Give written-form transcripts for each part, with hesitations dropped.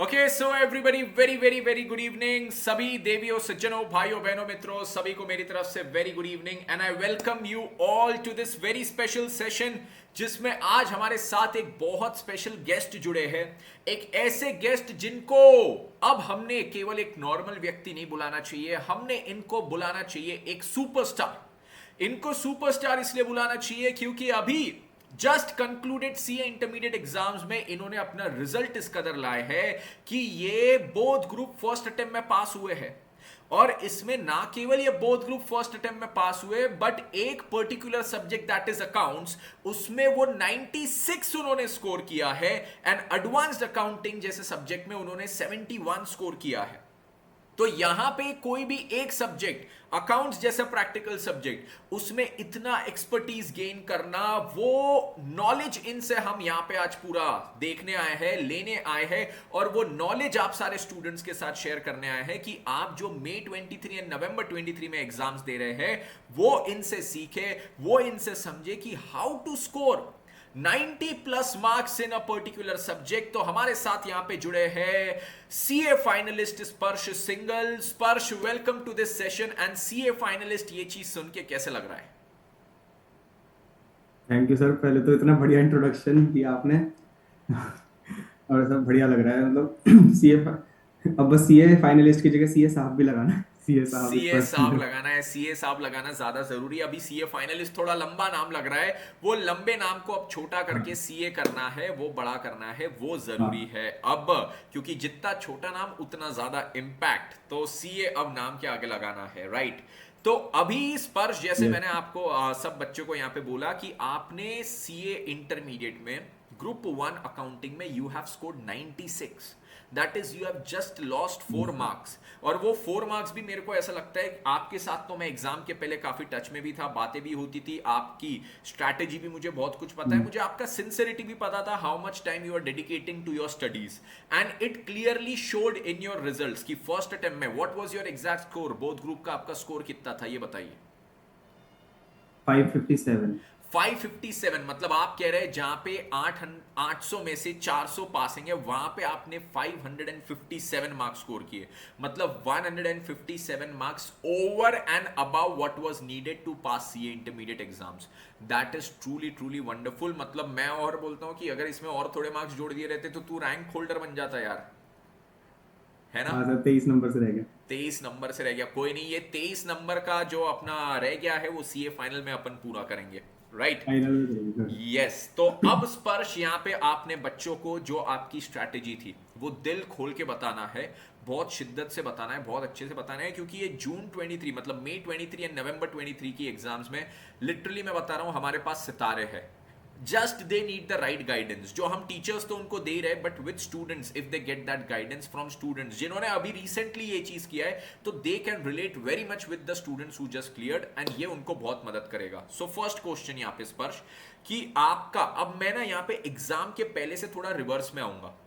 Okay so everybody very very very good evening सभी देवियों सज्जनों भाइयों बहनों मित्रों सभी को मेरी तरफ से very good evening and I welcome you all to this very special session जिसमें आज हमारे साथ एक बहुत स्पेशल गेस्ट जुड़े हैं। एक ऐसे गेस्ट जिनको अब हमने केवल एक नॉर्मल व्यक्ति नहीं बुलाना चाहिए, हमने इनको बुलाना चाहिए एक सुपरस्टार। इनको सुपरस्टार इसलिए बुलाना चाहिए क्योंकि अभी just concluded CA intermediate exams में इन्होंने अपना रिजल्ट इस कदर लाए हैं कि ये बोथ ग्रुप फर्स्ट अटेम्प्ट में पास हुए हैं। और इसमें ना केवल ये बोथ ग्रुप फर्स्ट अटेम्प्ट में पास हुए बट एक particular subject that is accounts उसमें वो 96 उन्होंने स्कोर किया है एंड एडवांस्ड अकाउंटिंग जैसे सब्जेक्ट में उन्होंने 71 स्कोर किया है। तो यहां पे कोई भी एक सब्जेक्ट अकाउंट्स जैसा प्रैक्टिकल सब्जेक्ट उसमें इतना एक्सपर्टीज गेन करना, वो नॉलेज इनसे हम यहां पे आज पूरा देखने आए हैं, लेने आए हैं और वो नॉलेज आप सारे स्टूडेंट्स के साथ शेयर करने आए हैं कि आप जो मई 23 एंड नवंबर 23 में एग्जाम्स दे रहे हैं वो इनसे सीखे, वो इनसे समझे कि how to score 90 plus marks in a particular subject. तो हमारे साथ यहां पे जुड़े हैं CA finalist Sparsh Singhal. Sparsh, welcome to this session and CA finalist, ये चीज सुन के कैसे लग रहा है? Thank you sir. पहले तो इतना बढ़िया इंट्रोडक्शन दिया आपने और सब बढ़िया लग रहा है। मतलब सीए अब बस सीए फाइनलिस्ट की जगह सीए साहब भी लगाना है। सीए साहब सीए स्पर्श साहब सिंगर। लगाना है, सीए साहब लगाना ज्यादा जरूरी है। अभी सीए फाइनलिस्ट थोड़ा लंबा नाम लग रहा है, वो लंबे नाम को अब छोटा करके हाँ सीए करना है, वो बड़ा करना है, वो जरूरी हाँ है अब। क्योंकि जितना छोटा नाम उतना ज्यादा इम्पैक्ट, तो सीए अब नाम के आगे लगाना है, राइट? तो अभी स्पर्श, जैसे यस मैंने आपको सब बच्चों को यहाँ पे बोला कि आपने सीए इंटरमीडिएट में ग्रुप 1 अकाउंटिंग में you have scored 96, that is you have just lost 4 marks. और वो 4 मार्क्स भी मेरे को ऐसा लगता है आपके साथ तो मैं एग्जाम के पहले काफी टच में भी था, बातें भी होती थी, आपकी स्ट्रैटेजी भी मुझे बहुत कुछ पता है, मुझे आपका सिंसियरिटी भी पता था, how much time you are dedicating to your studies and it clearly showed in your results कि फर्स्ट अटेम्प्ट में what was your exact score, both group का आपका स्कोर कितना था ये बताइए। 557। 557, मतलब आप कह रहे हैं जहां पे 800 में से 400 पासिंग है वहां पे आपने 557 मार्क्स स्कोर किए, मतलब 157 marks over and above what was needed to pass CA intermediate exams. That is truly truly wonderful. मतलब मैं और बोलता हूं कि अगर इसमें और थोड़े मार्क्स जोड़ दिए रहते तो तू रैंक होल्डर बन जाता यार, है ना? हाँ सर, 23 नंबर से रह गया। 23 नंबर से रह गया, कोई नहीं, ये 23 नंबर का जो अपना रह गया है वो सीए फाइनल में अपन पूरा करेंगे, राइट? फाइनल में करेंगे सर। यस, तो अब स्पर्श यहाँ पे आपने बच्चों को जो आपकी स्ट्रैटेजी थी वो दिल खोल के बताना है, बहुत शिद्दत से बताना है, बहुत अच्छे से बताना है, क्योंकि ये जून 23 मतलब मई 23 एंड नवंबर 23 की एग्जाम्स में लिटरली मैं बता रहा हूँ हमारे पास सितारे हैं। Just they need the right guidance, जो हम टीचर्स तो उनको दे रहे, but with students, if they get that guidance from students जिन्होंने अभी रिसेंटली ये चीज किया है, तो they can relate very much with the students who just cleared and ये उनको बहुत मदद करेगा। सो फर्स्ट क्वेश्चन यहाँ पे स्पर्श कि आपका, अब मैं ना यहाँ पे एग्जाम के पहले से थोड़ा रिवर्स में आऊंगा,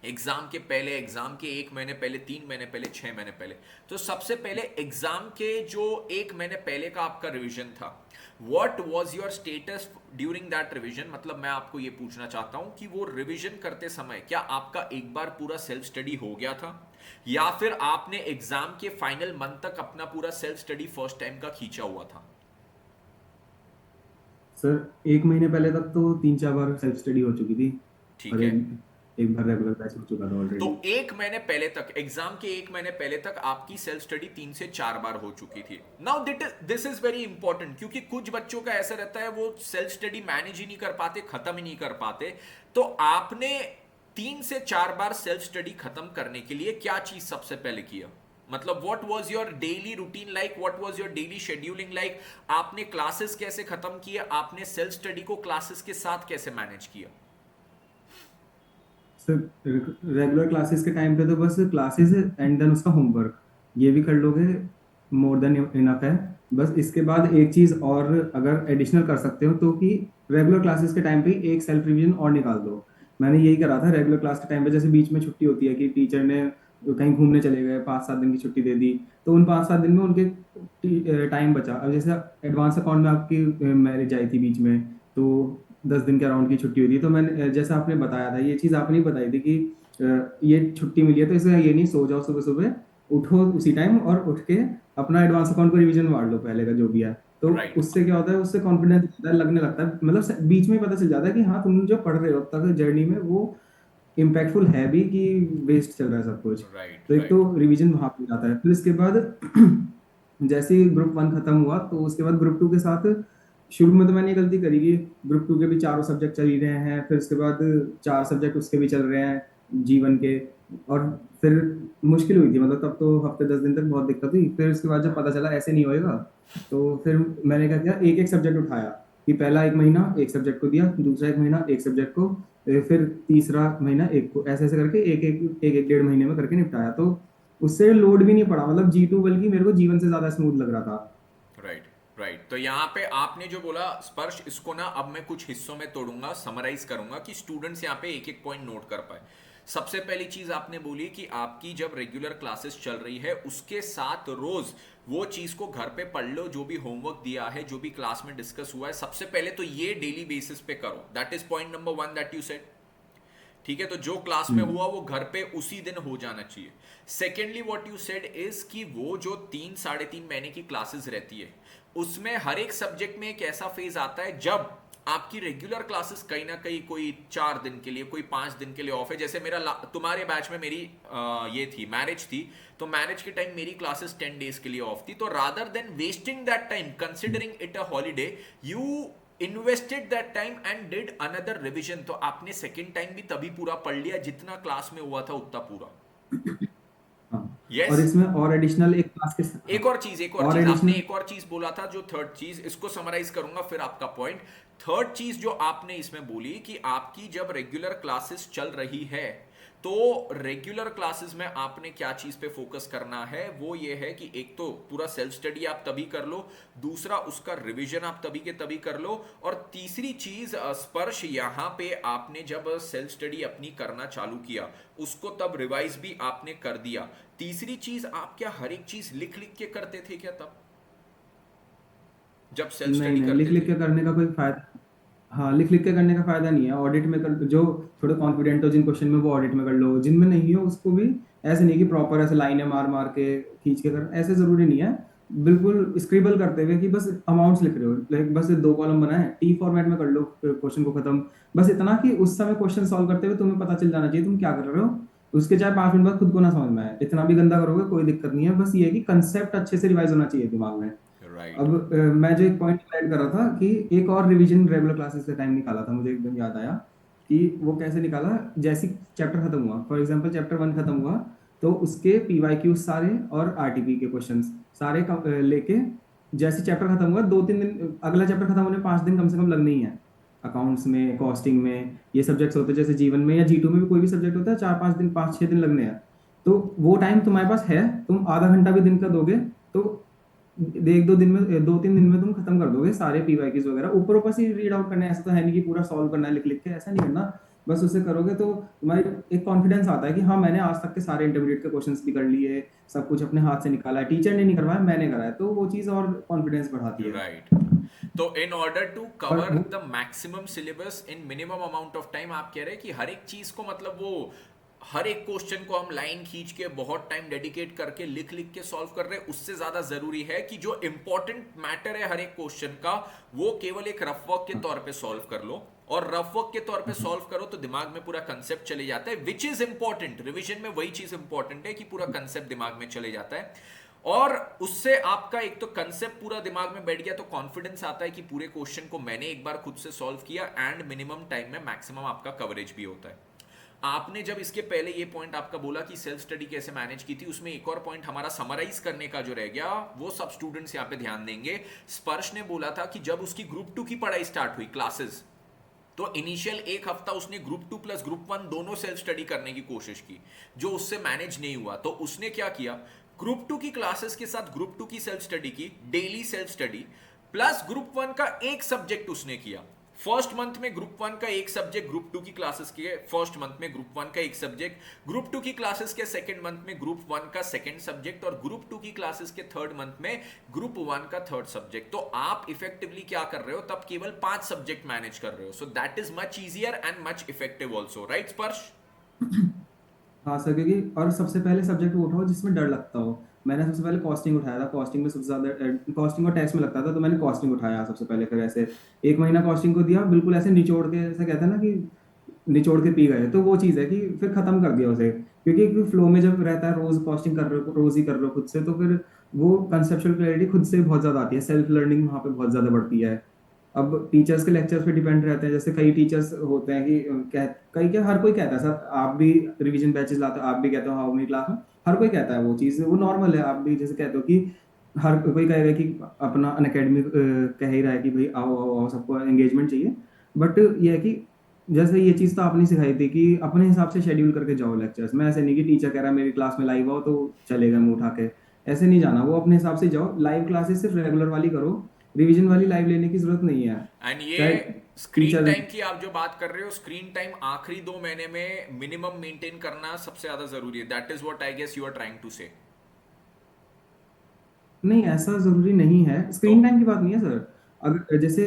एग्जाम के पहले, एग्जाम के 1 महीने पहले, 3 महीने पहले, 6 महीने पहले। तो सबसे पहले एग्जाम के जो 1 महीने पहले का आपका रिवीजन था, what was your status during that revision? मतलब मैं आपको ये पूछना चाहता हूं कि वो रिवीजन करते समय क्या आपका एक बार पूरा सेल्फ स्टडी हो गया था, या फिर आपने एग्जाम के फाइनल मंथ तक अपना पूरा सेल्फ स्टडी फर्स्ट टाइम का खींचा हुआ था? सर एक महीने पहले तक तो 3-4 बार सेल्फ स्टडी हो चुकी थी। ठीक और है, एक बार रेगुलर बैच हो चुका था तो ऑलरेडी। 1 महीने पहले तक, एग्जाम के 1 महीने पहले तक आपकी सेल्फ स्टडी 3 से 4 बार हो चुकी थी। Now this is very important, क्योंकि कुछ बच्चों का ऐसा रहता है वो सेल्फ स्टडी मैनेज ही नहीं कर पाते, खत्म ही नहीं कर पाते। तो आपने 3 से 4 बार सेल्फ स्टडी खत्म करने के लिए क्या चीज सबसे पहले किया? मतलब what was your daily routine like, what was your daily scheduling like? आपने क्लासेस कैसे खत्म किए, आपने सेल्फ स्टडी को क्लासेस के साथ कैसे मैनेज किया? सर रेगुलर क्लासेस के टाइम पे तो बस क्लासेस एंड देन उसका होमवर्क, ये भी कर लोगे मोर देन इनफ है। बस इसके बाद एक चीज और अगर एडिशनल कर सकते हो तो कि रेगुलर क्लासेस के टाइम पे एक सेल्फ रिवीजन और निकाल दो। मैंने यही करा था रेगुलर क्लास के टाइम पे। जैसे बीच में छुट्टी होती है कि टीचर ने कहीं घूमने चले गए, 5-7 दिन की छुट्टी दे दी, तो उन 5-7 दिन में उनके टाइम बचा। अब जैसे एडवांस अकाउंट में आपकी मैरिज आई थी बीच में, तो 10 दिन के अराउंड की छुट्टी हुई थी। तो मैंने जैसा आपने बताया था, ये चीज़ आपने ही बताई थी कि ये छुट्टी मिली है तो इसे ये नहीं सो जाओ सुबह सुबह, उठो उसी टाइम और उठ के अपना एडवांस अकाउंट को रिवीजन मार लो पहले का जो भी है। तो राइट उससे क्या होता है, उससे कॉन्फिडेंस लगने लगता है, मतलब बीच में ही पता चल जाता है कि हाँ तुम जो पढ़ रहे हो अब तक जर्नी में वो इम्पैक्टफुल है भी कि वेस्ट चल रहा है सब कुछ। राइट तो एक तो राइट रिवीजन वहां पे जाता है, फिर इसके बाद जैसे ही ग्रुप वन खत्म हुआ तो उसके बाद ग्रुप टू के साथ शुरू में तो मैंने ये गलती करी कि ग्रुप टू के भी चारों सब्जेक्ट चल ही रहे हैं, फिर उसके बाद चार सब्जेक्ट उसके भी चल रहे हैं जीवन के, और फिर मुश्किल हुई थी, मतलब तब तो हफ्ते 10 दिन तक बहुत दिक्कत हुई। फिर उसके बाद जब पता चला ऐसे नहीं होएगा, तो फिर मैंने क्या किया, एक एक सब्जेक्ट उठाया कि पहला एक महीना एक सब्जेक्ट को दिया, दूसरा एक महीना एक सब्जेक्ट को, फिर तीसरा महीना एक को, ऐसे ऐसे करके एक एक 1.5 महीने में करके निपटाया। तो उससे लोड भी नहीं पड़ा, मतलब G2 बल्कि मेरे को जीवन से ज्यादा स्मूथ लग रहा था। Right right. तो यहाँ पे आपने जो बोला स्पर्श, इसको ना अब मैं कुछ हिस्सों में तोड़ूंगा, समराइज करूंगा कि स्टूडेंट्स यहाँ पे एक एक पॉइंट नोट कर पाए। सबसे पहली चीज आपने बोली कि आपकी जब रेगुलर क्लासेस चल रही है उसके साथ रोज वो चीज को घर पे पढ़ लो, जो भी होमवर्क दिया है, जो भी क्लास में डिस्कस हुआ है, सबसे पहले तो ये डेली बेसिस पे करो। That is point number one that you said. ठीक है, तो जो क्लास में हम्म। हुआ वो घर पे उसी दिन हो जाना चाहिए। Secondly what you said is कि वो जो 3 साढ़े 3 महीने की क्लासेस रहती है उसमें हर एक सब्जेक्ट में एक ऐसा फेज आता है जब आपकी रेगुलर क्लासेस कहीं ना कहीं कोई 4 दिन के लिए, कोई 5 दिन के लिए ऑफ है। जैसे मेरा तुम्हारे बैच में मेरी ये थी, मैरिज थी, तो मैरिज के टाइम मेरी क्लासेस 10 डेज के लिए ऑफ थी। तो rather than wasting that time considering it a holiday, you invested that time and did another revision. तो आपने सेकेंड टाइम भी तभी पूरा पढ़ लिया जितना क्लास में हुआ था उतना पूरा। हाँ। यस और yes? इसमें और एडिशनल एक क्लास के हाँ, एक और और चीज आपने एडिशनल। एक और चीज बोला था, जो थर्ड चीज, इसको समराइज करूंगा फिर आपका पॉइंट। थर्ड चीज जो आपने इसमें बोली कि आपकी जब रेगुलर क्लासेस चल रही है तो रेगुलर क्लासेस में आपने क्या चीज पे फोकस करना है, वो ये है कि एक तो पूरा सेल्फ स्टडी आप तभी कर लो, दूसरा उसका रिवीजन आप तभी के तभी कर लो, और तीसरी चीज स्पर्श, यहां पे आपने जब सेल्फ स्टडी अपनी करना चालू किया उसको तब रिवाइज भी आपने कर दिया। तीसरी चीज, आप क्या हर एक चीज लिख लिख के करते थे क्या तब, जब सेल्फ नहीं स्टडी नहीं, लिख करते लिख थे? के करने का कोई फायदा। हाँ, लिख लिख के करने का फायदा नहीं है। ऑडिट में कर, जो थोड़े कॉन्फिडेंट हो जिन क्वेश्चन में, वो ऑडिट में कर लो, जिनमें नहीं हो उसको भी ऐसे नहीं कि प्रॉपर ऐसे लाइनें मार मार के खींच के कर, ऐसे जरूरी नहीं है। बिल्कुल स्क्रिबल करते हुए कि बस अमाउंट्स लिख रहे हो, लाइक बस 2 कॉलम बनाए, T फॉर्मेट में कर लो क्वेश्चन को खत्म। बस इतना कि उस समय क्वेश्चन सॉल्व करते हुए तुम्हें पता चल जाना चाहिए तुम क्या कर रहे हो। उसके चाहे 5 मिनट बाद खुद को ना समझ में आए, इतना भी गंदा करोगे कोई दिक्कत नहीं है, बस ये है कि कंसेप्ट अच्छे से रिवाइज होना चाहिए दिमाग में। राइट। अब मैं जो एक पॉइंट ऐड कर रहा था कि एक और रिवीजन रेगुलर क्लासेस का टाइम निकाला था, मुझे एकदम याद आया कि वो कैसे निकाला। जैसे चैप्टर खत्म हुआ, फॉर एग्जांपल चैप्टर 1 खत्म हुआ, तो उसके PYQ सारे और RTP के क्वेश्चंस सारे लेके, जैसे चैप्टर खत्म हुआ 2-3 दिन, अगला चैप्टर खत्म होने 5 दिन कम से कम लगने ही है। अकाउंट्स में, कॉस्टिंग में, ये सब्जेक्ट्स होते हैं, जैसे जीवन में या G2 में भी कोई भी सब्जेक्ट होता है, 4-5 दिन, 5-6 दिन लगने हैं। तो वो टाइम तुम्हारे पास है, तुम आधा घंटा भी दिन का दोगे तो 1-2 दिन में, 2-3 दिन में तुम खत्म कर दोगे सारे PYQs वगैरह। ऊपर ऊपर से रीड आउट करना है, ऐसा तो है नहीं कि पूरा सॉल्व करना है लिख लिख के, ऐसा नहीं करना। बस उसे करोगे तो तुम्हारी एक कॉन्फिडेंस आता है कि हाँ मैंने आज तक के सारे इंटरमीडिएट के क्वेश्चंस भी कर लिए, सब कुछ अपने हाथ से निकाला है, टीचर ने नहीं करवाया मैंने कराया, तो वो चीज़ और कॉन्फिडेंस बढ़ाती है। राइट। तो इन ऑर्डर टू और कवर वो the maximum syllabus in minimum amount of time, आप कह रहे हैं कि हर एक चीज को, मतलब वो हर एक क्वेश्चन को हम लाइन खींच के बहुत टाइम डेडिकेट करके लिख लिख के सॉल्व कर रहे हैं, उससे ज्यादा जरूरी है कि जो इंपॉर्टेंट मैटर है हर एक क्वेश्चन का वो केवल एक रफ वर्क के हाँ, तौर पे सॉल्व कर लो। और रफ वर्क के तौर पे हाँ, सॉल्व करो तो दिमाग में पूरा कंसेप्ट चले जाता है, विच इज इंपॉर्टेंट। रिवीजन में वही चीज इंपॉर्टेंट है कि पूरा कंसेप्ट दिमाग में चले जाता है, और उससे आपका एक तो कंसेप्ट पूरा दिमाग में बैठ गया, तो कॉन्फिडेंस आता है कि पूरे क्वेश्चन को मैंने एक बार खुद से सॉल्व किया, एंड मिनिमम टाइम में मैक्सिमम आपका कवरेज भी होता है। आपने जब इसके पहले ये पॉइंट आपका बोला कि सेल्फ स्टडी कैसे मैनेज की थी, उसमें एक और पॉइंट हमारा समराइज करने का जो रह गया वो सब स्टूडेंट्स यहाँ पे ध्यान देंगे। स्पर्श ने बोला था कि जब उसकी ग्रुप 2 की पढ़ाई स्टार्ट हुई क्लासेस, तो इनिशियल एक हफ्ता उसने ग्रुप 2 प्लस ग्रुप 1 दोनों सेल्फ स्टडी करने की कोशिश की, जो उससे मैनेज नहीं हुआ। तो उसने क्या किया, ग्रुप 2 की क्लासेस के साथ ग्रुप 2 की सेल्फ स्टडी की, daily self study, plus group 1 का एक सब्जेक्ट उसने किया। फर्स्ट मंथ में ग्रुप 1 का एक सब्जेक्ट, ग्रुप 2 की क्लासेस के फर्स्ट मंथ में ग्रुप 1 का एक सब्जेक्ट, ग्रुप 2 की क्लासेस के सेकंड मंथ में ग्रुप 1 का सेकंड सब्जेक्ट, और ग्रुप 2 की क्लासेस के थर्ड मंथ में ग्रुप 1 का थर्ड सब्जेक्ट। तो आप इफेक्टिवली क्या कर रहे हो तब, केवल 5 सब्जेक्ट मैनेज कर रहे हो। So that is much easier and much effective also, right स्पर्श? हाँ सर, क्योंकि और सबसे पहले सब्जेक्ट वो उठाओ जिसमें डर लगता हो। मैंने सबसे पहले कॉस्टिंग उठाया था, कॉस्टिंग में सबसे ज्यादा कॉस्टिंग और टैक्स में लगता था, तो मैंने कॉस्टिंग उठाया सबसे पहले। फिर ऐसे 1 महीना कॉस्टिंग को दिया, बिल्कुल ऐसे निचोड़ के, ऐसे कहते हैं ना कि निचोड़ के पी गए। तो वो चीज़ है कि फिर खत्म कर दिया उसे, क्योंकि फ्लो में जब रहता है, रोज कॉस्टिंग कर रहे हो, रोज ही कर रहे हो खुद से, तो फिर वो कंसेप्चुअल क्लैरिटी खुद से बहुत ज्यादा आती है, सेल्फ लर्निंग वहाँ पे बहुत ज्यादा बढ़ती है। अब टीचर्स के लेक्चर्स पे डिपेंड रहते हैं, जैसे कई टीचर्स होते हैं कि कई क्या, हर कोई कहता है सर, आप भी रिवीजन बैचेस लाते हो, आप भी कहते हो हाँ मेरी क्लास में, हर कोई कहता है वो चीज़, वो नॉर्मल है। आप भी जैसे कहते हो कि हर कोई कहेगा कि अपना अन अकेडमिक कह ही रहा है कि भाई आओ आओ आओ, सबको एंगेजमेंट चाहिए। बट ये है कि जैसे ये चीज़ तो आपने सिखाई थी कि अपने हिसाब से शेड्यूल करके जाओ लेक्चर्स में। ऐसे नहीं कि टीचर कह रहा है मेरी क्लास में लाइव आओ तो चलेगा मुंह उठा के, ऐसे नहीं जाना। वो अपने हिसाब से जाओ, लाइव क्लासेस सिर्फ रेगुलर वाली करो, रिवीजन वाली लाइव लेने की जरूरत नहीं है। एंड ये चाहे स्क्रीन टीचर, टाइम की आप जो बात कर रहे हो, स्क्रीन टाइम आखिरी 2 महीने में मिनिमम मेंटेन करना सबसे ज्यादा जरूरी है। That is what I guess you are trying to say. नहीं ऐसा जरूरी नहीं है, तो स्क्रीन टाइम की बात नहीं है सर। अगर जैसे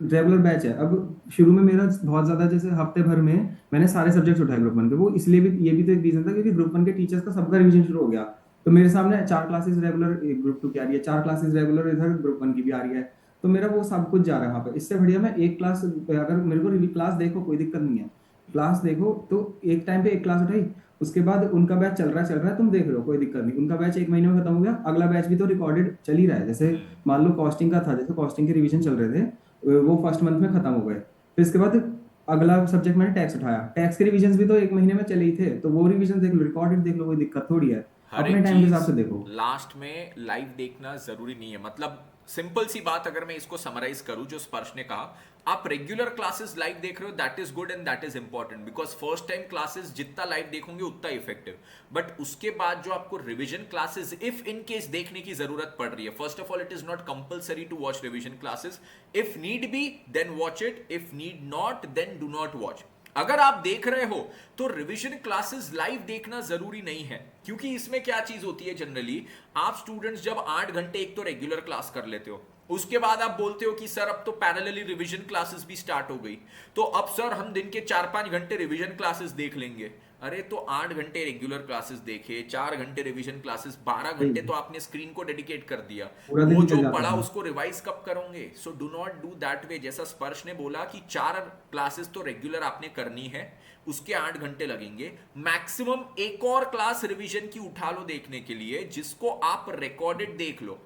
रेगुलर बैच है, अब शुरू में मेरा बहुत ज्यादा, जैसे हफ्ते भर में मैंने सारे सब्जेक्ट्स उठाए ग्रुप वन के, वो इसलिए भी, ये भी तो एक रीजन था क्योंकि ग्रुप वन के टीचर्स का सबका रिवीजन शुरू हो गया। तो मेरे सामने 4 क्लासेस रेगुलर ग्रुप टू की आ रही है, 4 क्लासेस रेगुलर इधर ग्रुप वन की भी आ रही है। तो मेरा वो सब कुछ जा रहा है वहाँ पे। इससे बढ़िया मैं एक क्लास, अगर मेरे को क्लास देखो कोई दिक्कत नहीं है, क्लास देखो तो एक टाइम पे एक क्लास उठाई, उसके बाद उनका बैच चल रहा है, तुम देख रहे हो, कोई दिक्कत नहीं। उनका बैच 1 महीने में खत्म हो गया, अगला बैच भी तो रिकॉर्डेड चल ही रहा है। जैसे मान लो कॉस्टिंग का था, जैसे कॉस्टिंग के रिवीजन चल रहे थे, वो फर्स्ट मंथ में खत्म हो गए। फिर इसके बाद अगला सब्जेक्ट मैंने टैक्स उठाया, टैक्स के रिवीजन भी तो 1 महीने में चले ही थे, तो वो रिवीजन देख लो, रिकॉर्डेड देख लो, कोई दिक्कत थोड़ी है। हर अपने एक टाइम के चीज हिसाब से देखो। लास्ट में लाइव देखना जरूरी नहीं है। मतलब सिंपल सी बात अगर मैं इसको समराइज करूं, जो स्पर्श ने कहा, आप रेगुलर क्लासेस लाइव देख रहे हो, that is good and that is important, because first time classes जितना लाइव देखोगे उतना इफेक्टिव। बट उसके बाद जो आपको revision classes if in case देखने की जरूरत पड़ रही है, first of all it is not compulsory to watch revision classes. If need be then watch it, if need not then do not watch. अगर आप देख रहे हो तो रिवीजन क्लासेस लाइव देखना जरूरी नहीं है, क्योंकि इसमें क्या चीज होती है जनरली, आप स्टूडेंट्स जब 8 घंटे एक तो रेगुलर क्लास कर लेते हो, उसके बाद आप बोलते हो कि सर अब तो पैरेलली रिवीजन क्लासेस भी स्टार्ट हो गई, तो अब सर हम दिन के 4-5 घंटे रिवीजन क्लासेस देख लेंगे। अरे तो 8 घंटे रेगुलर क्लासेस देखे, 4 घंटे रिवीजन क्लासेस, 12 घंटे तो आपने स्क्रीन को डेडिकेट कर दिया। पूरा दिन वो निकल जो जाता पढ़ा है। उसको रिवाइज कब करोगे? So do not do that way. जैसा स्पर्श ने बोला कि 4 क्लासेस तो रेगुलर आपने करनी है, उसके 8 घंटे लगेंगे, मैक्सिमम एक और क्लास रिवीजन की उठा लो देखने के लिए, जिसको आप रिकॉर्डेड देख लो।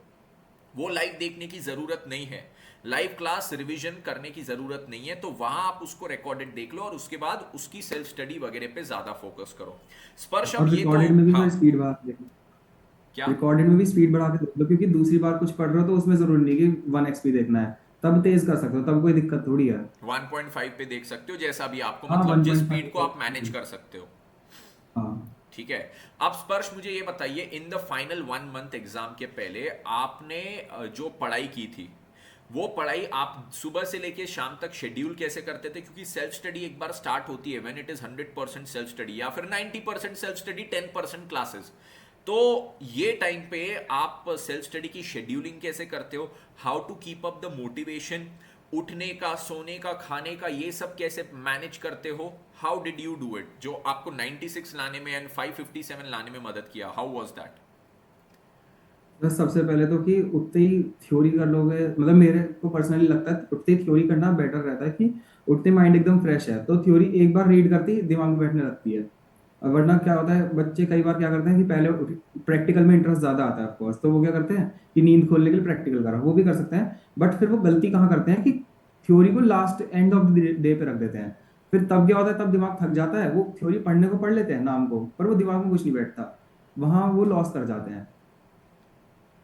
वो लाइव देखने की जरूरत नहीं है, लाइव क्लास रिवीजन करने की जरूरत नहीं है, तो वहां आप उसको रिकॉर्डेड देख लो और उसके बाद उसकी सेल्फ स्टडी वगैरह पे ज्यादा फोकस करो। स्पर्श अब और ये तो रिकॉर्डेड में भी हाँ, सर स्पीड बढ़ा के देखो, क्या रिकॉर्डेड में भी स्पीड बढ़ा के देख लो, क्योंकि दूसरी बार कुछ पढ़ रहे हो तो उसमें जरूरी नहीं कि 1 एक्स देखना है, तब तेज कर सकते हो, तब कोई दिक्कत थोड़ी है। 1.5 पे देख सकते हो, जैसा भी आपको, हाँ मतलब जिस 1.5 स्पीड को आप मैनेज कर सकते हो। हाँ। ठीक है। अब स्पर्श मुझे ये बताइए, in the final 1 month exam के पहले आपने जो पढ़ाई की थी, वो पढ़ाई आप सुबह से लेके शाम तक शेड्यूल कैसे करते थे? क्योंकि सेल्फ स्टडी एक बार स्टार्ट होती है when it is 100% self study, या फिर 90% सेल्फ स्टडी, 10% क्लासेस। तो ये टाइम पे आप सेल्फ स्टडी की शेड्यूलिंग कैसे करते हो? How to keep up the motivation? उठने का, सोने का, खाने का, ये सब कैसे मैनेज करते हो? How did you do it, जो आपको 96 लाने में एंड 557 लाने में मदद किया? How was that? बस सबसे पहले तो कि उतनी ही थ्योरी कर लोगे, मतलब मेरे को पर्सनली लगता है उतनी थ्योरी करना बेटर रहता है, कि उतने माइंड एकदम फ्रेश है तो थ्योरी एक बार रीड करती ही दिमाग में बैठने लगती है। और वरना क्या होता है, बच्चे कई बार क्या करते हैं कि पहले प्रैक्टिकल में इंटरेस्ट ज्यादा आता है ऑफकोर्स, तो वो क्या करते हैं कि नींद खोलने के लिए प्रैक्टिकल करा, वो भी कर सकते हैं, बट फिर वो गलती कहाँ करते हैं कि थ्योरी को last end of the day पे रख देते हैं। फिर तब क्या होता है, तब दिमाग थक जाता है, वो थ्योरी पढ़ने को पढ़ लेते हैं नाम को, पर वो दिमाग में कुछ नहीं बैठता, वहां वो लॉस कर जाते हैं।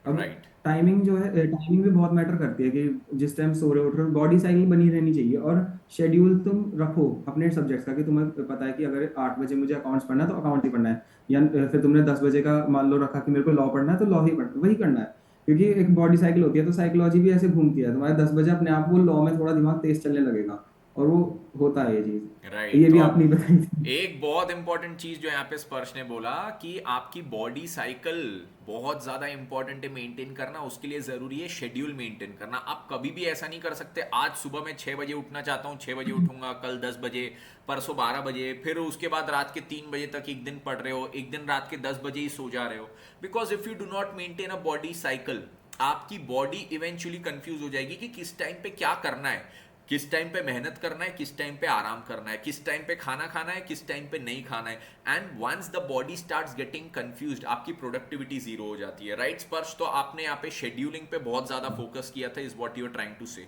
अब राइट। टाइमिंग जो है, टाइमिंग भी बहुत मैटर करती है, कि जिस टाइम सो रहे हो उठ रहे हो, बॉडी साइकिल बनी रहनी चाहिए। और शेड्यूल तुम रखो अपने सब्जेक्ट्स का, कि तुम्हें पता है कि अगर 8 बजे मुझे अकाउंट्स पढ़ना है तो अकाउंट ही पढ़ना है, या फिर तुमने 10 बजे का मान लो रखा कि मेरे को लॉ पढ़ना है तो लॉ ही पढ़ना, वही करना है। क्योंकि एक बॉडी साइकिल होती है, तो साइकोलॉजी भी ऐसे घूमती है, तुम्हारे 10 बजे अपने आप वो लॉ में थोड़ा दिमाग तेज चलने लगेगा। और वो होता है ये चीज़। राइट। ये तो भी अब आपने बताई थी। एक बहुत इंपॉर्टेंट चीज जो यहाँ पे स्पर्श ने बोला कि आपकी बॉडी साइकिल बहुत ज्यादा इंपॉर्टेंट है मेंटेन करना, उसके लिए जरूरी है शेड्यूल मेंटेन करना। आप कभी भी ऐसा नहीं कर सकते आज सुबह मैं 6 बजे उठना चाहता हूँ 6 बजे उठूंगा, कल 10 बजे, परसों 12 बजे, फिर उसके बाद रात के 3 बजे तक एक दिन पढ़ रहे हो, एक दिन रात के 10 बजे ही सो जा रहे हो। Because if you do not maintain a body cycle, आपकी बॉडी इवेंचुअली कंफ्यूज हो जाएगी कि किस टाइम पे क्या करना है, किस टाइम पे मेहनत करना है, किस टाइम पे आराम करना है, किस टाइम पे खाना खाना है, किस टाइम पे नहीं खाना है। And once the body starts getting confused, आपकी प्रोडक्टिविटी जीरो हो जाती है। राइट स्पर्श? तो आपने यहाँ पे शेड्यूलिंग पे बहुत ज्यादा फोकस किया था, is what you are trying to say.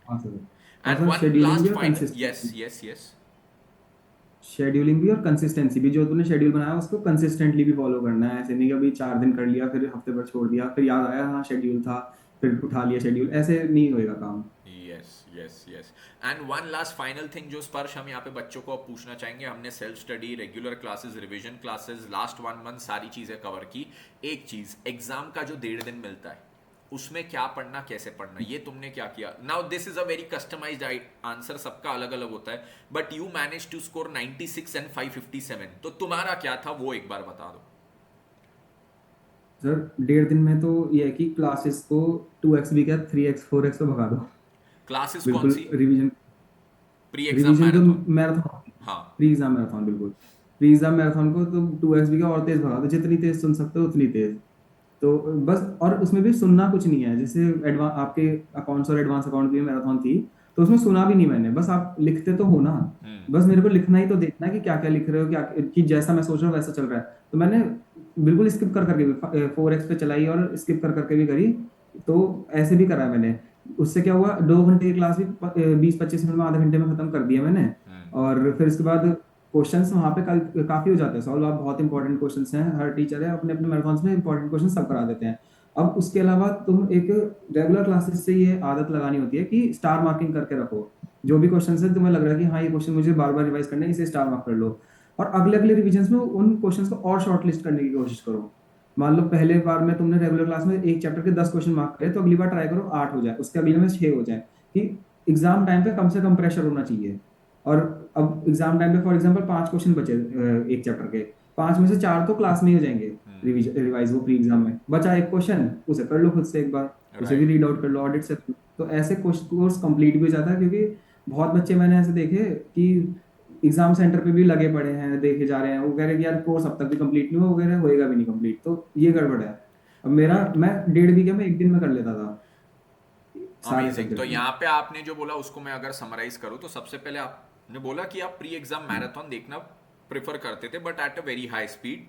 हाँ सर। और एंड सर वन शेड्यूलिंग भी लास्ट और final, yes consistency, yes yes. Scheduling भी और कंसिस्टेंसी भी, जो तूने शेड्यूल बनाया उसको कंसिस्टेंटली भी फॉलो करना है। ऐसे नहीं कि अभी 4 दिन कर लिया फिर हफ्ते भर छोड़ दिया, फिर याद आया हाँ शेड्यूल था, फिर उठा लिया शेड्यूल, ऐसे नहीं होएगा काम। Yes yes yes. And one last final thing जो स्पर्श हम यहाँ पे बच्चों को अब पूछना चाहेंगे, हमने self study, regular classes, revision classes, last 1 month सारी चीजें कवर की। एक चीज, एग्जाम का जो 1.5 दिन मिलता है उसमें क्या पढ़ना, कैसे पढ़ना, ये तुमने क्या किया? Now this is a very customised answer, सबका अलग अलग होता है, but you manage to score 96 and 557, तो तुम्हारा क्या था वो एक बार बता दो। सर 1.5 दिन में तो ये है कि क्लासेस को 2x भी क्या 3x 4x तो भगा दो। क्लासेस कौन बिल्कुल सी? रिवीजन, प्री एग्जाम रिवीजन तो मैराथन? मैराथन, हाँ। प्री एग्जाम मैराथन बिल्कुल। प्री एग्जाम मैराथन को तो 2x भी का और तेज भगा दो, जितनी तेज सुन सकते हो उतनी तेज। तो बस, और उसमें भी सुनना कुछ नहीं है, जैसे एडवांस आपके अकाउंट्स और एडवांस अकाउंट की मैराथन थी, तो उसमें सुना भी नहीं मैंने, बस आप लिखते तो हो ना, हम्म। बस मेरे को लिखना ही तो देखना है कि क्या क्या लिख रहे हो, क्या कि जैसा मैं सोच रहा हूँ वैसा चल रहा है। तो मैंने बिल्कुल स्किप कर करके भी 4x पे चलाई और स्किप कर करके भी करी। तो ऐसे भी करा है मैंने। उससे क्या हुआ, 2 घंटे की क्लास भी 20-25 मिनट में, आधे घंटे में खत्म कर दिया मैंने। हम्म। और फिर इसके बाद क्वेश्चंस वहां पे काफी हो जाते हैं सॉल्व। आप बहुत इंपॉर्टेंट क्वेश्चंस हैं, हर टीचर है अपने अपने मैराथन में इंपॉर्टेंट क्वेश्चन सब करा देते हैं। अब उसके अलावा तुम एक रेगुलर क्लासेस से ये आदत लगानी होती है कि स्टार मार्किंग करके रखो। जो भी क्वेश्चन है तुम्हें लग रहा है कि हाँ ये क्वेश्चन मुझे बार बार रिवाइज करना है, इसे स्टार मार्क कर लो। और अगले अगले रिविजन में उन क्वेश्चंस को और शॉर्ट लिस्ट करने की कोशिश करो। मान लो पहले बार में तुमने रेगुलर क्लास में एक चैप्टर के 10 क्वेश्चन मार्क करे, तो अगली बार ट्राई करो 8 हो जाए, उसके अगले में 6 हो जाए, कि एग्जाम टाइम पे कम से कम प्रेशर होना चाहिए। और अब एग्जाम टाइम पे फॉर एग्जांपल 5 क्वेश्चन बचे एक चैप्टर के, 5 में से 4 तो क्लास में ही हो जाएंगे रिवाइज, वो प्री एग्जाम में बचा एक क्वेश्चन, उसे कर लो खुद से एक बार, उसे भी राइट। रीड आउट कर लो ऑडिट से। तो ऐसे कोर्स कंप्लीट भी हो जाता है, क्योंकि बहुत बच्चे मैंने ऐसे देखे कि एग्जाम सेंटर पे भी लगे पड़े हैं, देखे जा रहे हैं, वो कह रहे हैं कि यार कोर्स अब तक भी कंप्लीट नहीं हुआ, वो कह रहे हैं होएगा भी नहीं कंप्लीट, तो ये गड़बड़ है। अब मेरा, राइट। मैं 1.5 बीघे में एक दिन में कर लेता था सारे अमेजिंग। तो सब्जेक्ट में। यहाँ पे आपने जो बोला उसको मैं अगर समराइज करूँ, तो सबसे पहले आपने बोला कि आप प्री एग्जाम मैराथन देखना प्रेफर करते थे, but at a very high speed,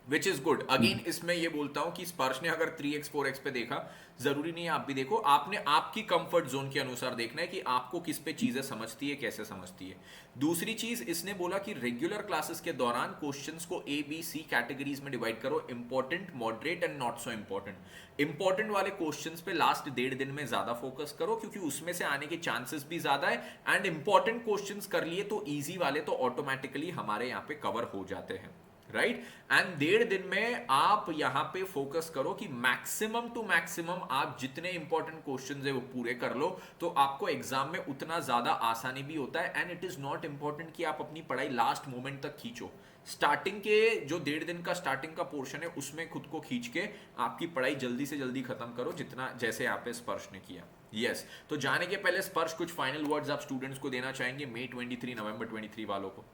which is good. Again इसमें ये बोलता हूं कि स्पर्श ने अगर 3x 4x पे देखा, जरूरी नहीं है आप भी देखो, आपने आपकी कंफर्ट जोन के अनुसार देखना है कि आपको किस पे चीजें समझती है, कैसे समझती है। दूसरी चीज इसने बोला कि रेगुलर क्लासेस के दौरान क्वेश्चंस को ए बी सी कैटेगरीज में डिवाइड करो, important, moderate and not so important. Important वाले क्वेश्चंस पे लास्ट 1.5 दिन में ज्यादा फोकस करो, क्योंकि उसमें से आने के चांसेस भी ज्यादा है। एंड इंपॉर्टेंट क्वेश्चंस कर लिए तो इजी वाले तो ऑटोमेटिकली हमारे यहाँ पे कवर हो जाते हैं। राइट। एंड 1.5 दिन में आप यहां पे फोकस करो कि मैक्सिमम टू मैक्सिमम आप जितने इंपॉर्टेंट क्वेश्चंस है वो पूरे कर लो, तो आपको एग्जाम में उतना ज्यादा आसानी भी होता है। And it is not important कि आप अपनी पढ़ाई लास्ट मोमेंट तक खींचो। स्टार्टिंग के जो 1.5 दिन का स्टार्टिंग का पोर्शन है उसमें खुद को खींच के आपकी पढ़ाई जल्दी से जल्दी खत्म करो, जितना जैसे यहाँ पे स्पर्श ने किया। यस। तो जाने के पहले स्पर्श कुछ फाइनल वर्ड्स आप स्टूडेंट्स को देना चाहेंगे मई 23 नवंबर 23 वालों को?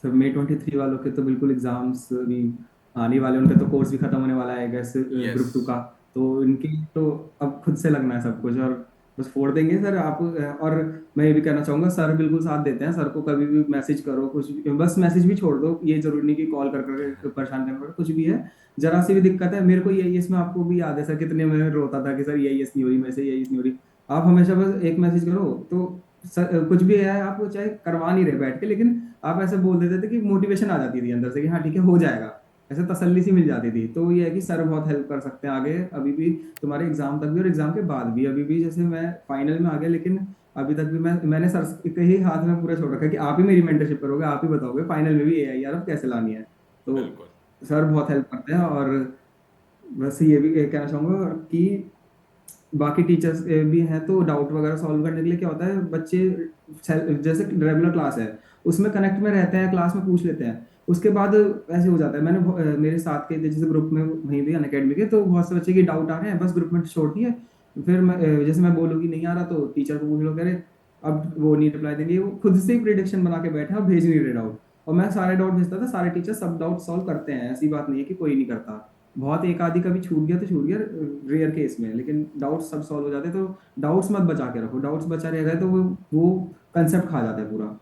सर मई 23 वालों के तो बिल्कुल एग्जाम्स भी आने वाले, उनका तो कोर्स भी खत्म होने वाला है गैस यस। ग्रुप 2 का। तो इनकी तो अब खुद से लगना है सब कुछ, और बस फोड़ देंगे सर आप। और मैं ये भी कहना चाहूंगा, सर बिल्कुल साथ देते हैं, सर को कभी भी मैसेज करो, कुछ भी, बस मैसेज भी छोड़ दो, ये जरूरी नहीं कि कॉल कर कर परेशान करना पड़े, कुछ भी है, जरा सी भी दिक्कत है, मेरे को ये इसमें आपको भी याद है सर कितने मैं रोता था कि सर ये नहीं हो रही मेरे से, ये नहीं हो रही। आप हमेशा बस एक मैसेज करो तो सर, कुछ भी है आप चाहे करवा नहीं रहे बैठ के, लेकिन आप ऐसे बोल देते थे कि मोटिवेशन आ जाती थी अंदर से कि हाँ ठीक है हो जाएगा, ऐसे तसल्ली सी मिल जाती थी। तो ये है कि सर बहुत हेल्प कर सकते हैं आगे, अभी भी तुम्हारे एग्जाम तक भी और एग्जाम के बाद भी। अभी भी जैसे मैं फाइनल में आ गया, लेकिन अभी तक भी मैंने सर के ही हाथ में पूरा छोड़ रखा है कि आप ही मेरी मेंटरशिप करोगे, आप ही बताओगे फाइनल में भी AI अब कैसे लानी है। तो बिल्कुल। सर बहुत हेल्प करते हैं। और बस ये भी कहना चाहूंगा कि बाकी टीचर्स भी हैं, तो डाउट वगैरह सॉल्व करने के लिए क्या होता है, बच्चे जैसे रेगुलर क्लास है उसमें कनेक्ट में रहते हैं, क्लास में पूछ लेते हैं, उसके बाद ऐसे हो जाता है। मैंने मेरे साथ के जैसे ग्रुप में वहीं भी अनअकैडमी के, तो बहुत से बच्चे की डाउट आ रहे हैं, बस ग्रुप में छोड़ दिए। फिर मैं जैसे मैं बोलूँ कि नहीं आ रहा तो टीचर को पूछ लो, कह रहे अब वो नहीं रिप्लाई देंगे, वो खुद से ही प्रिडिक्शन बना के बैठे हैं और भेज नहीं रहे डाउट। और मैं सारे डाउट भेजता था, सारे टीचर सब डाउट सॉल्व करते हैं, ऐसी बात नहीं है कि कोई नहीं करता। बहुत एक आधी कभी छूट गया तो छूट गया, रेयर केस में, लेकिन डाउट्स सब सॉल्व हो जाते। तो डाउट्स मत बचा के रखो, डाउट्स बचा रह गए तो वो कंसेप्ट खा जाता है पूरा।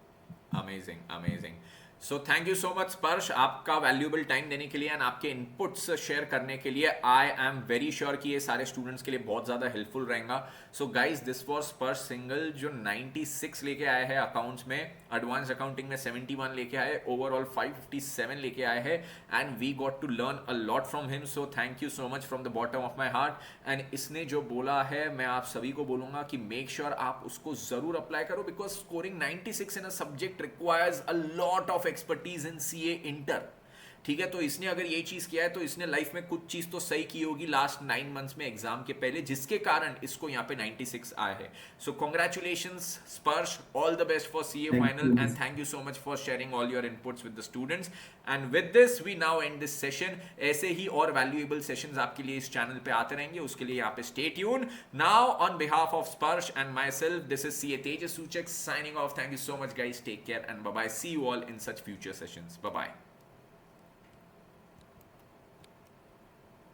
Amazing amazing. So thank you so much स्पर्श, आपका वैल्यूएबल टाइम देने के लिए एंड आपके इनपुट्स शेयर करने के लिए। आई एम वेरी श्योर कि ये सारे स्टूडेंट्स के लिए बहुत ज़्यादा हेल्पफुल रहेगा। सो गाइज, दिस वॉज स्पर्श सिंगल जो 96 लेके आए हैं अकाउंट्स में, एडवांस अकाउंटिंग में 71 लेके आए, ओवरऑल 557 लेके आए हैं, and we got to learn a lot from him. So thank you so much from the bottom of my heart. And इसने जो बोला है मैं आप सभी को बोलूंगा कि मेक श्योर आप उसको जरूर अप्लाई करो, because scoring 96 in a subject requires a lot of expertise in CA inter. ठीक है, तो इसने अगर ये चीज किया है तो इसने लाइफ में कुछ चीज तो सही की होगी लास्ट 9 मंथ्स में एग्जाम के पहले, जिसके कारण इसको यहाँ पे 96 आए हैं। So congratulation Sparsh, all the best for CA thank final, you. And thank you so much for sharing all your inputs with the students. And with this we now end this session. ऐसे ही और valuable sessions आपके लिए इस channel पे आते रहेंगे, उसके लिए यहाँ पे stay tune. Now on behalf of Sparsh and myself, this is CA Tejas Suchak signing off. Thank you so much guys, take care and bye bye, see you all in such future sessions, bye bye.